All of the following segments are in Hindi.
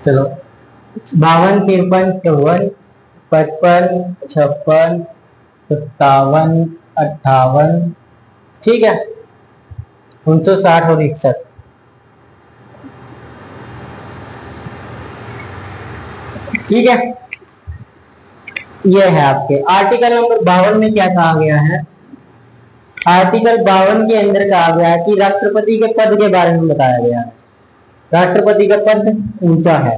चलो 52, 53, 54, 55, 56, 57, 58, ठीक है, 59, 60 और 61। ठीक है, ये है आपके आर्टिकल नंबर 52 में क्या कहा गया है। आर्टिकल 52 के अंदर कहा गया है कि राष्ट्रपति के पद के बारे में बताया गया है। राष्ट्रपति का पद ऊंचा है,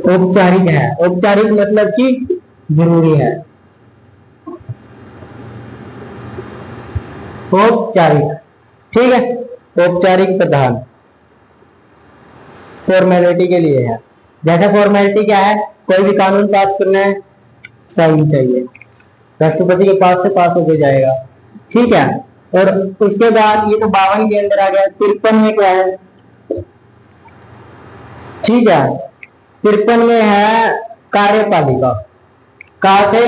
औपचारिक है। औपचारिक मतलब कि जरूरी है। औपचारिक, ठीक है, औपचारिक प्रधान फॉर्मेलिटी के लिए है। जैसे फॉर्मेलिटी क्या है, कोई भी कानून पास करना है, साइन चाहिए, राष्ट्रपति के पास से पास होके जाएगा। ठीक है, और उसके बाद ये तो 52 के अंदर आ गया। 53 में क्या है, ठीक है, 53 में है कार्यपालिका। कहा से,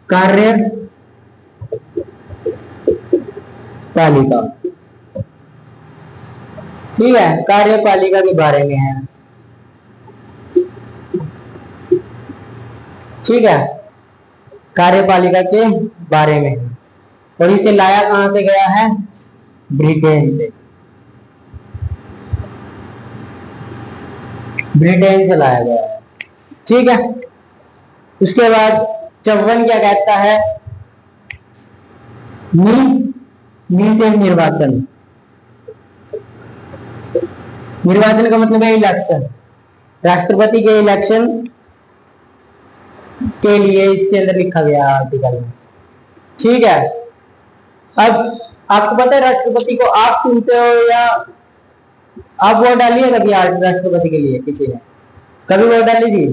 कार्यपालिका, ठीक है, कार्यपालिका के बारे में है। ठीक है, कार्यपालिका के बारे में है। और इसे लाया कहां से गया है, ब्रिटेन से। ब्रिटेन से लाया गया है। ठीक है, उसके बाद 54 क्या कहता है, नी से निर्वाचन। निर्वाचन का मतलब है इलेक्शन, राष्ट्रपति के इलेक्शन के लिए इसके अंदर लिखा गया आर्टिकल में। ठीक है, अब आपको पता है राष्ट्रपति को आप चुनते हो या आप वोट डाली है कभी राष्ट्रपति के लिए? किसी ने कभी वोट डाली थी?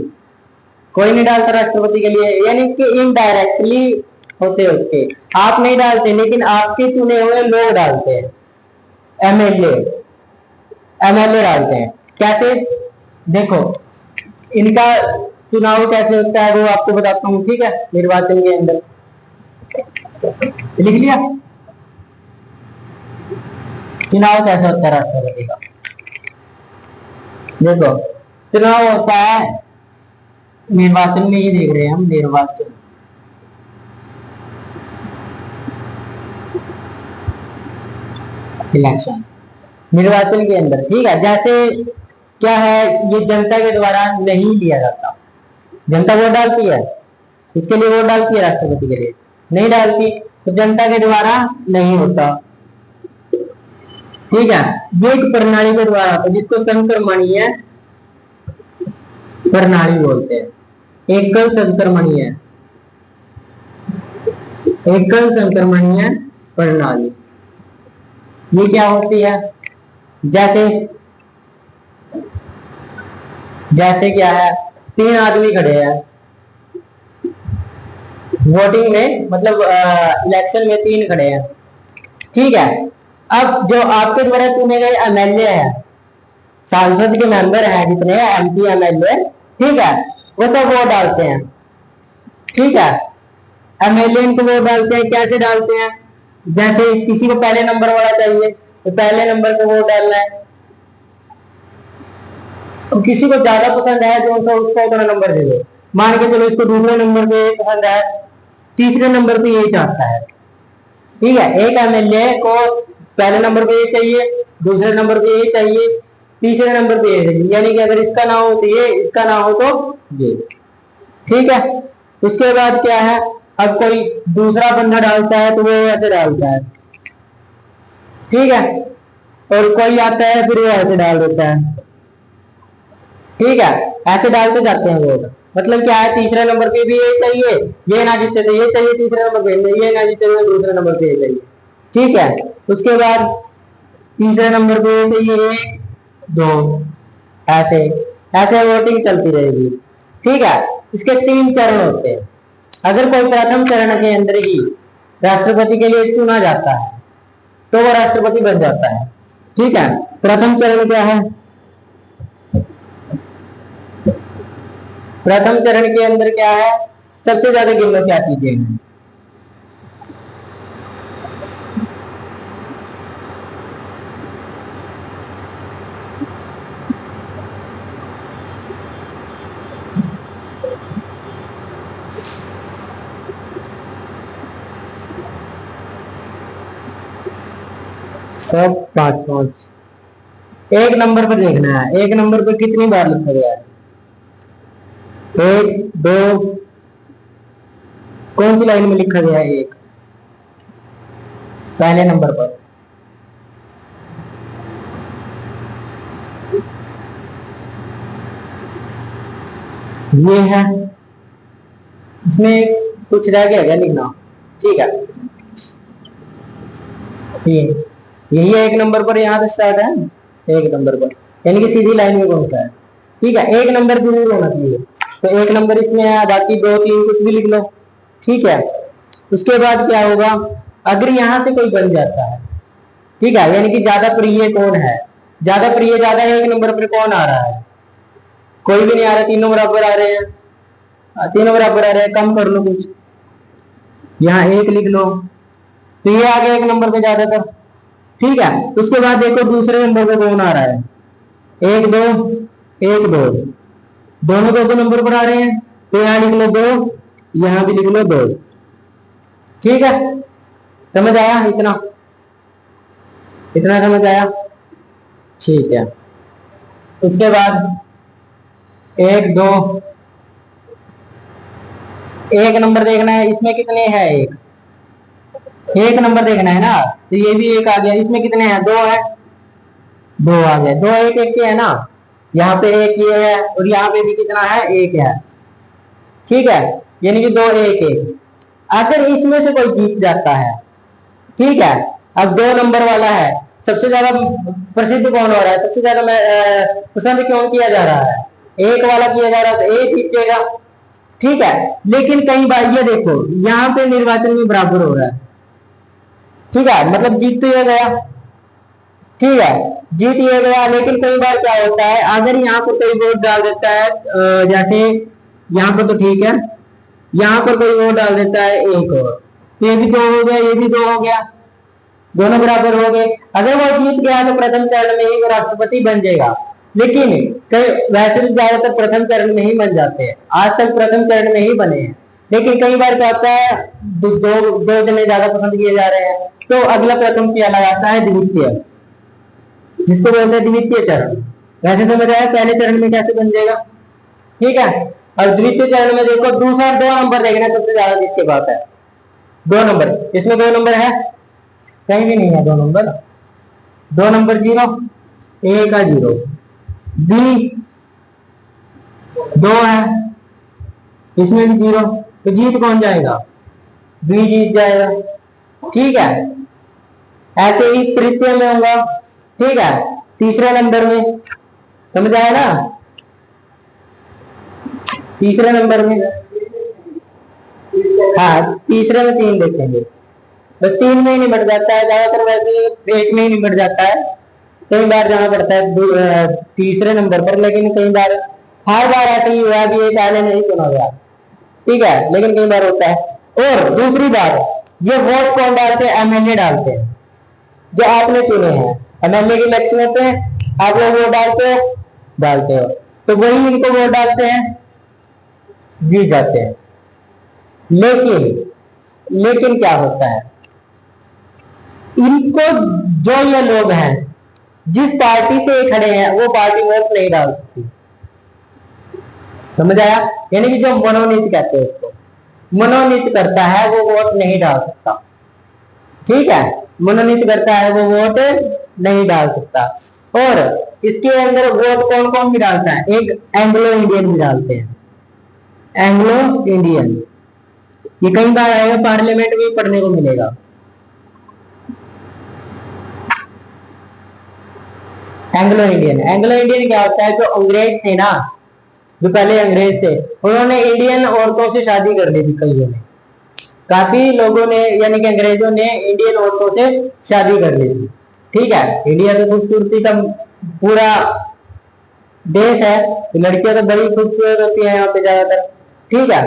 कोई नहीं डालता राष्ट्रपति के लिए, यानी कि इनडायरेक्टली होते उसके, आप नहीं डालते लेकिन आपके चुने हुए लोग डालते हैं। एमएलए एमएलए डालते हैं। कैसे, देखो इनका चुनाव कैसे होता है वो आपको बताता हूँ। ठीक है, निर्वाचन के अंदर लिख लिया चुनाव कैसे होता है राष्ट्रपति का। देखो चुनाव होता है, निर्वाचन में ये देख रहे हैं हम, निर्वाचन इलेक्शन, निर्वाचन के अंदर। ठीक है, जैसे क्या है, ये जनता के द्वारा नहीं लिया जाता। जनता वोट डालती है, इसके लिए वोट डालती है, राष्ट्रपति के लिए नहीं डालती, तो जनता के द्वारा नहीं होता। ठीक है, ये एक प्रणाली के द्वारा होता है जिसको संक्रमणीय प्रणाली बोलते हैं। एकल संक्रमणीय, एकल संक्रमणीय प्रणाली, ये क्या होती है, जैसे जैसे क्या है, 3 आदमी खड़े हैं वोटिंग में, मतलब इलेक्शन में 3 खड़े हैं। ठीक है, अब जो आपके द्वारा चुने गए एमएलए है, सांसद के मेंबर है जितने एमपी एमएलए, ठीक है, वो सब वोट डालते हैं। ठीक है, एमएलए को वोट डालते हैं, कैसे डालते हैं, जैसे किसी को पहले नंबर वाला चाहिए तो पहले नंबर को वोट डालना है, तो किसी को ज्यादा पसंद है तो उसको उतना नंबर दे दो। मान के चलो इसको दूसरे नंबर पे पसंद है, तीसरे नंबर पे यही चाहता है। ठीक है, एक एमएलए को पहले नंबर पे ये चाहिए, दूसरे नंबर पे ये चाहिए, तीसरे नंबर पे ये चाहिए, यानी कि अगर इसका ना हो तो ये, इसका ना हो तो ये। ठीक है, उसके बाद क्या है, अब कोई दूसरा बंदा डालता है तो वो ऐसे डालता है। ठीक है, और कोई आता है फिर वो ऐसे डाल देता है। ठीक है, ऐसे डालते जाते हैं वोट। मतलब क्या है, तीसरे नंबर पे भी ये चाहिए, ये ना जीते तो ये चाहिए, तीसरे नंबर पे ये ना जीते तो दूसरे नंबर पे ये चाहिए। ठीक है, उसके बाद तीसरे नंबर पे ये चाहिए 1, 2, ऐसे ऐसे वोटिंग चलती रहेगी। ठीक है, इसके 3 चरण होते हैं। अगर कोई प्रथम चरण के अंदर ही राष्ट्रपति के लिए चुना जाता है तो वो राष्ट्रपति बन जाता है। ठीक है, प्रथम चरण क्या है, प्रथम चरण के अंदर क्या है, सबसे ज्यादा गिनो क्या चीजें हैं, सब पांच पांच। एक नंबर पर देखना है, एक नंबर पर कितनी बार लिखा गया है? एक दो, कौन सी लाइन में लिखा गया है? एक पहले नंबर पर। ये है, इसमें कुछ रह गया क्या लिखना? ठीक है, यही है एक नंबर पर, यहाँ से स्टार्ट है एक नंबर पर, यानी कि सीधी लाइन में कौन सा है? ठीक है, एक नंबर जरूर होना चाहिए। तो एक नंबर इसमें है, बाकी दो तीन कुछ भी लिख लो। ठीक है, उसके बाद क्या होगा? अगर यहां से कोई बन जाता है, ठीक है, यानी कि ज्यादा प्रिय कौन है? ज्यादा प्रिय, ज्यादा एक नंबर पर कौन आ रहा है? कोई भी नहीं आ रहा, तीनों बराबर आ रहे हैं। तीनों बराबर आ रहे हैं, कम कर लो कुछ, यहाँ एक लिख लो। तो ये आ गया एक नंबर पे ज्यादातर। ठीक है, उसके बाद देखो दूसरे नंबर पे कौन आ रहा है? एक दो, एक दो, दोनों दो दो नंबर पर आ रहे हैं, तो यहाँ लिख लो दो, यहाँ भी लिख लो दो। ठीक है, समझ आया? इतना इतना समझ आया? ठीक है, उसके बाद एक दो, एक नंबर देखना है, इसमें कितने हैं? एक नंबर देखना है ना, तो ये भी एक आ गया। इसमें कितने हैं? दो है, दो आ गए। दो एक एक के है ना, यहाँ पे एक ये है और यहाँ पे भी कितना है? एक है। ठीक है, यानी कि दो एक एक। अगर इसमें से कोई जीत जाता है, ठीक है, अब दो नंबर वाला है, सबसे ज्यादा प्रसिद्ध कौन हो रहा है? सबसे ज्यादा पसंद क्यों किया जा रहा है? एक वाला किया जा रहा है, तो एक जीतेगा। ठीक है, लेकिन कई बार ये देखो, यहाँ पे निर्वाचन में बराबर हो रहा है। ठीक है, मतलब जीत तो ये गया। ठीक है, जीत ये गया, लेकिन कई बार क्या होता है, अगर यहाँ पर कोई वोट डाल देता है, जैसे यहाँ पर तो ठीक है, यहाँ पर कोई वोट डाल देता है एक और, तो ये भी दो हो गया, ये भी दो हो गया, दोनों बराबर हो गए। अगर वो जीत गया तो प्रथम चरण में ही वो राष्ट्रपति बन जाएगा। लेकिन वैसे भी ज्यादातर प्रथम चरण में ही बन जाते हैं, आज तक प्रथम चरण में ही बने हैं। लेकिन कई बार क्या होता है, दो जने ज्यादा पसंद किए जा रहे हैं, तो अगला प्रथम किया जाता है द्वितीय, जिसको बोलते हैं द्वितीय चरण। वैसे समझ आया पहले चरण में कैसे बन जाएगा? ठीक है, और द्वितीय चरण में देखो, दूसरा दो नंबर देखना सबसे ज्यादा जिसके पास है, दो नंबर। इसमें दो नंबर है? कहीं भी नहीं है दो नंबर। दो नंबर जीरो, ए का जीरो, बी दो है, इसमें भी जीरो, तो जीत कौन जाएगा? बी जीत जाएगा। ठीक है, ऐसे ही तृतीय में होगा। ठीक है, तीसरे नंबर में, समझ आया ना? तीसरे नंबर में, हाँ, तीसरे में तीन देखेंगे, बस तीन में ही निबट जाता है ज्यादातर, वैसे एक में ही निबट जाता है। कई बार जाना पड़ता है तीसरे नंबर पर, लेकिन कई बार, हर बार ऐसे ही हुआ भी, ये पहले नहीं सुना गया। ठीक है, लेकिन कई बार होता है। और दूसरी बात, ये वोट कौन डालते हैं? एमएलए डालते हैं, जो आपने चुने हैं। एमएलए के इलेक्शन होते हैं, आप लोग वोट डालते हो, तो वही इनको वोट डालते हैं, जीत जाते हैं। लेकिन क्या होता है, इनको, जो ये लोग हैं जिस पार्टी से खड़े हैं, वो पार्टी वोट नहीं डाल सकती। समझ आया? यानी कि जो मनोनीत कहते हैं, उसको मनोनीत करता है वो वोट नहीं डाल सकता। ठीक है, मनोनीत करता है वो वोट नहीं डाल सकता। और इसके अंदर वोट कौन कौन भी डालता है? एक एंग्लो इंडियन भी डालते हैं, एंग्लो इंडियन। ये कई बार आएगा, पार्लियामेंट में पढ़ने को मिलेगा। एंग्लो इंडियन क्या होता है? जो अंग्रेज थे ना, जो पहले अंग्रेज थे, उन्होंने इंडियन औरतों से शादी कर ली थी कईयों ने, काफी लोगों ने, यानी कि अंग्रेजों ने इंडियन औरतों से शादी कर ली थी। ठीक है, इंडिया की खूबसूरती का पूरा देश है, तो लड़कियां तो बड़ी खूबसूरत होती है यहाँ पे ज्यादातर। ठीक है,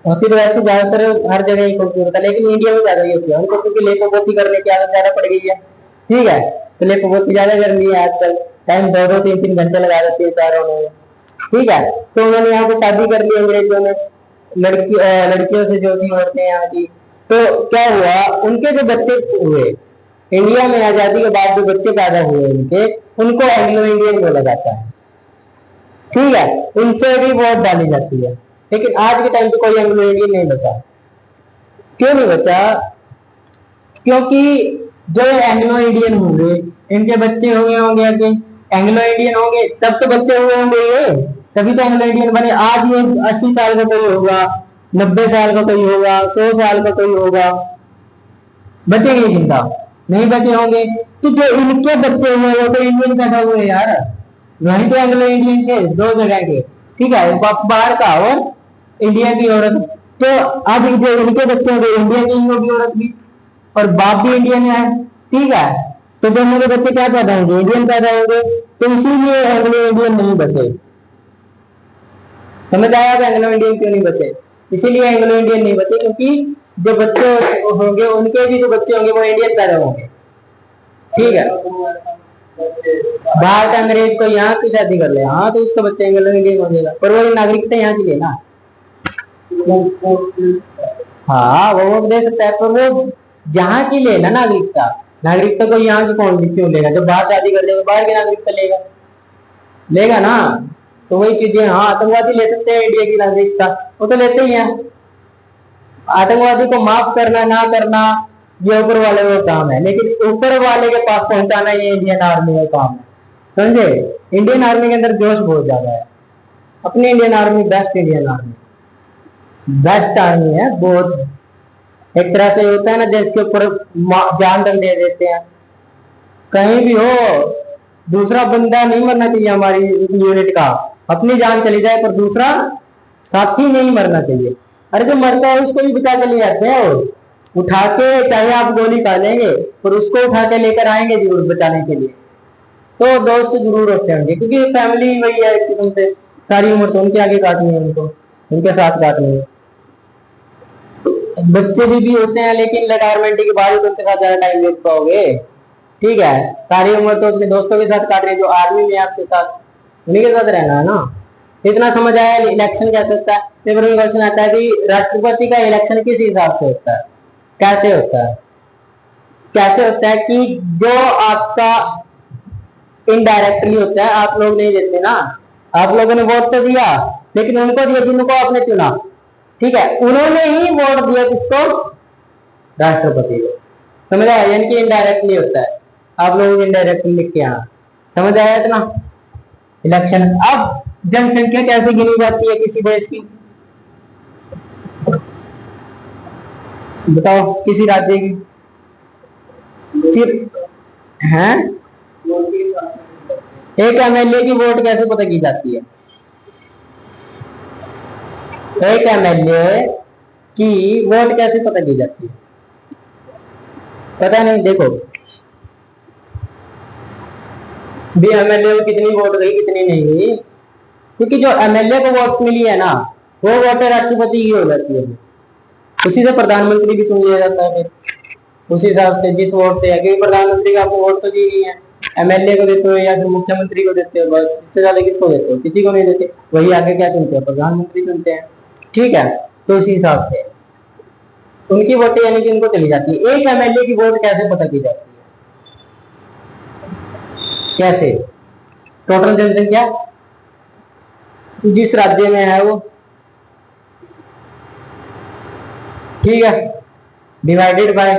होती तो वैसे ज्यादातर हर जगह ही खूबसूरत है, लेकिन इंडिया में ज्यादा ही होती है। उनको क्योंकि लेपोपोती करने की आदत ज्यादा पड़ गई है। ठीक है, तो लेपोपोती ज्यादा कर ली है आजकल, टाइम दो दो तीन तीन घंटे लगा देती है चारों में। ठीक है, तो उन्होंने यहाँ पे शादी कर ली अंग्रेजों ने लड़कियों से, जो थी औरतें यहाँ की। तो क्या हुआ, उनके जो बच्चे हुए, इंडिया में आजादी के बाद जो बच्चे पैदा हुए उनके, उनको एंग्लो इंडियन बोला जाता है। ठीक है, उनसे भी वोट डाली जाती है। लेकिन आज के टाइम पे कोई एंग्लो इंडियन नहीं बचा। क्यों नहीं बचा? क्योंकि जो एंग्लो इंडियन होंगे, इनके बच्चे हुए होंगे आगे एंग्लो इंडियन होंगे, तब तो बच्चे हुए होंगे ये, तभी तो एंग्लो इंडियन बने। आज ये 80 साल का कोई होगा, 90 साल का कोई होगा, 100 साल का कोई होगा, बचेंगे जिंदा? नहीं बचे होंगे। तो जो इनके बच्चे हुए वो तो इंडियन पैदा हुए यार, वहीं तो एंग्लो इंडियन के दो जगह के। ठीक है, बाहर का और इंडिया की औरत। तो अब जो इनके बच्चे होंगे इंडिया की ही होगी औरत भी, और बाप भी इंडियन है। ठीक है, तो दोनों के बच्चे क्या पैदा होंगे? इंडियन पैदा होंगे। तो इसीलिए एंग्लो इंडियन नहीं बचे। समझ आया कि एंग्लो इंडियन क्यों नहीं बचे? इसीलिए एंग्लो इंडियन नहीं बचे क्योंकि जो बच्चे होंगे उनके भी जो बच्चे होंगे वो इंडियन पैदा होंगे। ठीक है, बाहर का अंग्रेज को यहाँ की शादी कर ले, हाँ तो उसका बच्चा एंग्लो इंडियन हो जाएगा, पर वो नागरिकता यहाँ की लेना। हाँ वो वोट दे सकता है, पर वो यहाँ की लेना नागरिकता। नागरिकता को यहाँ की कौन क्यों लेगा? जब बाहर शादी कर लेगा बाहर की नागरिकता लेगा, लेगा ना। तो वही चीजें, हाँ आतंकवादी ले सकते हैं इंडिया की नागरिकता, वो तो लेते ही हैं। आतंकवादी को माफ करना ना करना ये ऊपर वाले का काम है, लेकिन ऊपर वाले के पास पहुंचाना ये इंडियन आर्मी का काम है। समझे? इंडियन आर्मी के अंदर जोश बहुत ज्यादा है। अपनी Indian army best, Indian army best army है बहुत। एक तरह से होता है ना, देश के ऊपर जान तक दे देते हैं। कहीं भी हो दूसरा बंदा नहीं मरना चाहिए हमारी यूनिट का। अपनी जान चली जाए पर दूसरा साथी नहीं मरना चाहिए। अरे जो मरता है उसको भी बचा के ले जाते हैं, और उठा के, चाहे आप गोली खा लेंगे पर उसको उठा के लेकर आएंगे जरूर बचाने के लिए। तो दोस्त जरूर होते होंगे, क्योंकि फैमिली वही है कि तुमसे सारी उम्र तो उनके आगे काटनी है, उनको उनके साथ काटनी है। बच्चे भी होते हैं, लेकिन रिटायरमेंट के बाद ही तो उनके साथ ज्यादा टाइम देख पाओगे। ठीक है, सारी उम्र तो अपने दोस्तों के साथ काट रहे, जो आर्मी में आपके साथ उन्हीं के साथ रहना है ना। इतना समझ आया इलेक्शन कैसे होता है? पेपर में क्वेश्चन आता है कि राष्ट्रपति का इलेक्शन किस हिसाब से होता है, कैसे होता है? कैसे होता है कि जो आपका इनडायरेक्टली होता है, आप लोग नहीं देते ना, आप लोगों ने वोट तो दिया लेकिन उनको दिया जिनको आपने चुना। ठीक है, उन्होंने ही वोट दिया किसको? राष्ट्रपति को। समझ आया? यानी कि इनडायरेक्टली होता है, आप लोग इनडायरेक्टली लिख के आना। समझ आया इतना? इलेक्शन। अब जनसंख्या कैसे गिनी जाती है किसी देश की? बताओ, किसी राज्य की सिर्फ है एक एमएलए की वोट कैसे पता की जाती है? एक एमएलए की वोट कैसे पता की जाती है? पता नहीं। देखो भी एमएलए को कितनी वोट गई कितनी नहीं गई, क्योंकि जो एमएलए को वोट मिली है ना, वो वोट राष्ट्रपति की हो जाती है, उसी से प्रधानमंत्री भी चुन लिया जाता है फिर उसी हिसाब से जिस वोट से है। क्योंकि प्रधानमंत्री का आपको वोट तो दी नहीं है, एमएलए को देते हो या फिर मुख्यमंत्री को देते हो, बस इससे ज्यादा किसको देते हो? किसी को नहीं देते। वही आगे क्या चुनते हैं? प्रधानमंत्री चुनते हैं। ठीक है, तो इसी हिसाब से उनकी वोटें यानी कि उनको चली जाती है। एक एमएलए की वोट कैसे पता की जाती है? कैसे? टोटल जनसंख्या जिस राज्य में है वो, ठीक है, डिवाइडेड बाय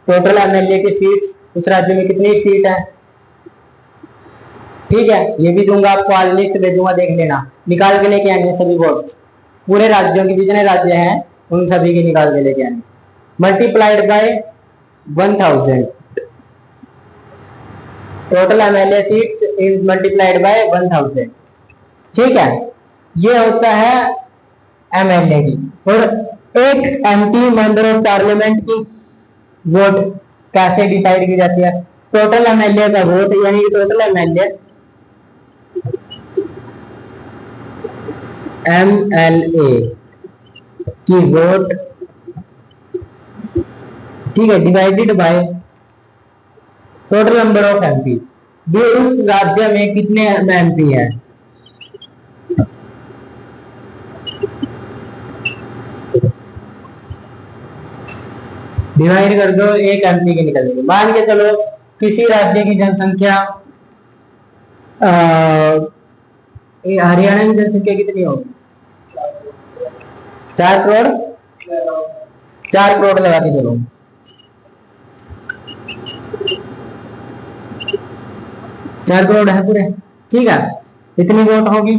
टोटल एमएलए की सीट, उस राज्य में कितनी सीट है। ठीक है, ये भी दूंगा आपको, आज लिस्ट भेजूंगा, देख लेना, निकाल के लेके आएंगे सभी वोट्स पूरे राज्यों की, जितने राज्य हैं उन सभी की निकाल के लेके आएंगे, multiplied by 1000। Total MLA seat is multiplied by 1000। ठीक है, ये होता है एमएलए की। और एक एमपी मेंबर ऑफ पार्लियामेंट की वोट कैसे डिसाइड की जाती है? टोटल एमएलए का वोट, यानी कि टोटल एमएलए की वोट, ठीक है, divided by total number of MP, भी उस राज्य में कितने एमपी हैं। डिवाइड कर दो, 1 MP की निकल जाएगी। मान के चलो किसी राज्य की जनसंख्या, हरियाणा की जनसंख्या कितनी होगी? 4 करोड़, 4 करोड़ लगा के चलो, 4 करोड़ है पूरे, ठीक है। इतनी वोट होगी।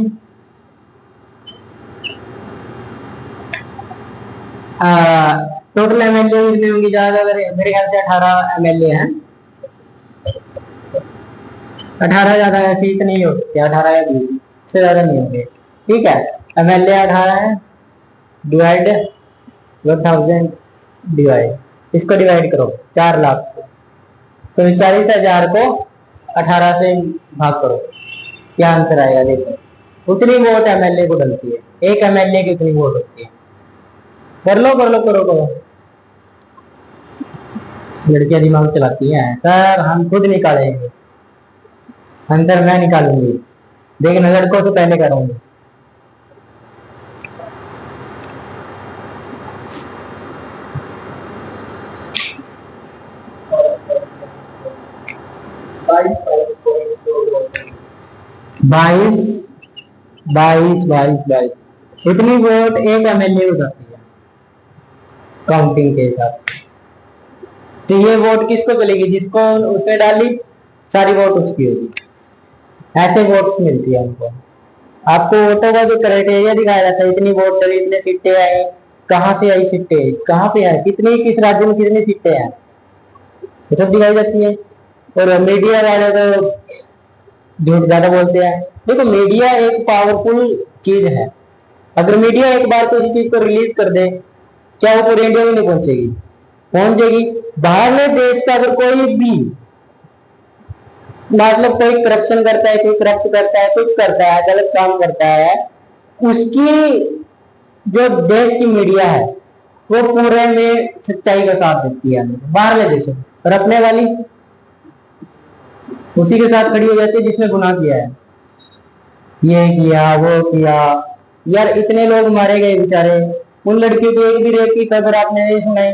टोटल एमएलए कितने होंगे? ज्यादा, अगर मेरे ख्याल से 18 एमएलए हैं। 18 ज्यादा ऐसे इतने ही हो सकते हैं, 18 या 20 से ज्यादा नहीं होंगे, ठीक है। एमएलए 18 है, डिवाइड 1000, डिवाइड, इसको डिवाइड करो 4 लाख को, तो 40,000 को 18 से भाग करो, क्या आंसर आएगा? देखो उतनी वोट एमएलए को डलती है, एक एमएलए की उतनी वोट होती है। कर लो कर लो, करो करो। लड़कियां दिमाग चलाती हैं सर, हम खुद निकालेंगे, आंसर मैं निकालूंगी, देखना लड़कों से पहले करूंगी। बाईस बाईस बाईस बाईस इतनी वोट एक एमएलए हो जाती है काउंटिंग के हिसाब से। तो ये वोट किसको चलेगी? जिसको उसने डाली सारी वोट उसकी होगी, ऐसे वोट्स मिलती है हमको। आपको वोटों का जो क्राइटेरिया दिखाया जाता है, इतनी वोट डली, इतने सीटें आई, कहाँ से आई सीटें, कहाँ पे आई, कितनी, किस राज्य में कितनी सीटें हैं, ये सब दिखाई जाती है। और मीडिया वाले तो झूठ ज्यादा बोलते हैं। देखो मीडिया एक पावरफुल चीज है, अगर मीडिया एक बार किसी चीज को रिलीज कर दे, क्या वो पूरे इंडिया में नहीं पहुंचेगी? पहुंचेगी। बाहरले देश का अगर कोई भी, मतलब कोई करप्शन करता है, कोई करप्ट करता है, कुछ करता है, गलत काम करता है, उसकी जो देश की मीडिया है वो पूरे में सच्चाई का साथ देती है बाहरले देशों, और अपने वाली उसी के साथ खड़ी हो जाती है जिसने गुनाह किया है, ये किया वो किया। यार इतने लोग मारे गए बेचारे, उन लड़कियों की एक भी रेप की खबर आपने नहीं सुनाई,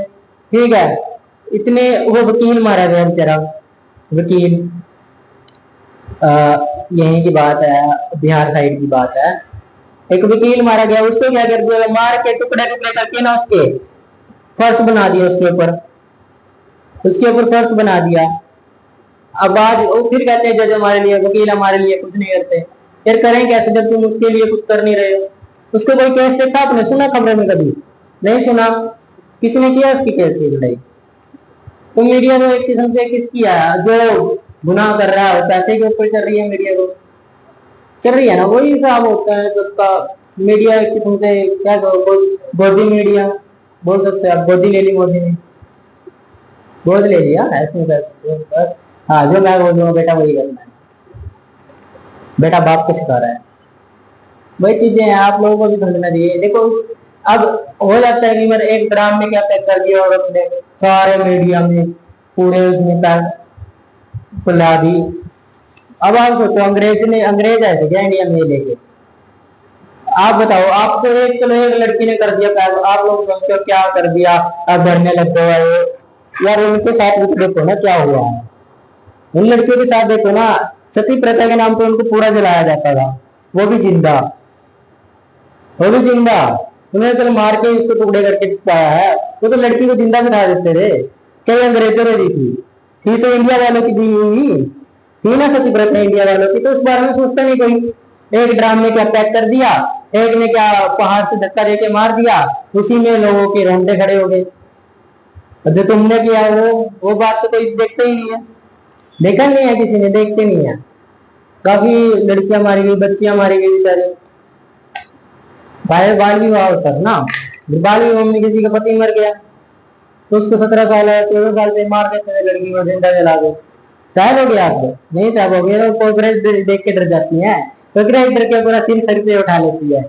ठीक है। इतने, वो वकील मारा गया बेचारा, वकील, यहीं की बात है, बिहार साइड की बात है, एक वकील मारा गया, उसको क्या कर दिया, मार के टुकड़े टुकड़े करके ना उसके फर्श बना दिया, उसके ऊपर फर्श बना दिया। अब आज वो फिर कहते हैं जज हमारे लिए, वकील हमारे लिए कुछ नहीं करते। फिर करें कैसे जब तुम उसके लिए कुछ कर नहीं रहे हो? उसको कोई केस देखा आपने, सुना खबरों में? कभी नहीं सुना। किसने किया उसकी केस की लड़ाई? तो मीडिया तो एक किस्म से किसकी है, जो गुनाह कर रहा है पैसे के ऊपर चल रही है, मीडिया को चल रही है ना, वही हिसाब होता है सबका। मीडिया एक किस्म से क्या गोदी मीडिया बोल सकते हैं आप, गोदी ले ली मोदी ने, गोद ले लिया ऐसे बस। हाँ, जो मैं बोल रहा हूँ बेटा वही करना है, बेटा बाप को सिखा रहा है, वही चीजें हैं, आप लोगों को भी समझना चाहिए। देखो अब हो जाता है कि मैंने एक ड्राम में क्या पैक कर दिया और अपने सारे मीडिया में पूरे उसमें फैला दी। अब आप सोचो, अंग्रेज ऐसे क्या इंडिया में लेके, आप बताओ, आपको एक चलो एक लड़की ने कर दिया पैक, आप लोग सोचते हो क्या कर दिया, अब भरने लग गए। यार उनके साथ भी देखो ना क्या हुआ है, उन लड़कियों के साथ देखो ना, सती प्रथा के नाम पे उनको पूरा जलाया जाता था, वो भी जिंदा, वो भी जिंदा। उन्हें चलो मार के उसको टुकड़े करके चिपकाया है, वो तो लड़की को जिंदा बिठा देते थे। कई अंग्रेजों ने दी थी तो इंडिया वालों की दी हुई थी ना सती प्रथा इंडिया वालों की, तो उस बारे में सोचता नहीं कोई। एक ड्राम में क्या पैक कर दिया, एक ने क्या पहाड़ से धक्का देके मार दिया, उसी में लोगों के रोंगटे खड़े हो गए। जो तुमने किया वो बात तो कोई देखते ही नहीं है, देखा नहीं है किसी ने, देखते नहीं है। काफी लड़कियां मारी गई, बच्चियां मारी गई बेचारी। बाल विवाह होता है ना, बाल विवाह में किसी का पति मर गया तो उसको 17 साल है, 14 साल से मार देते थे लड़की को, जिंदा जला दो। साहब हो गया आपको? नहीं साहब हो गया, तो कॉकरोच देख के डर जाती है, कॉकरोच डर के पूरा सिर सर पे उठा लेती है,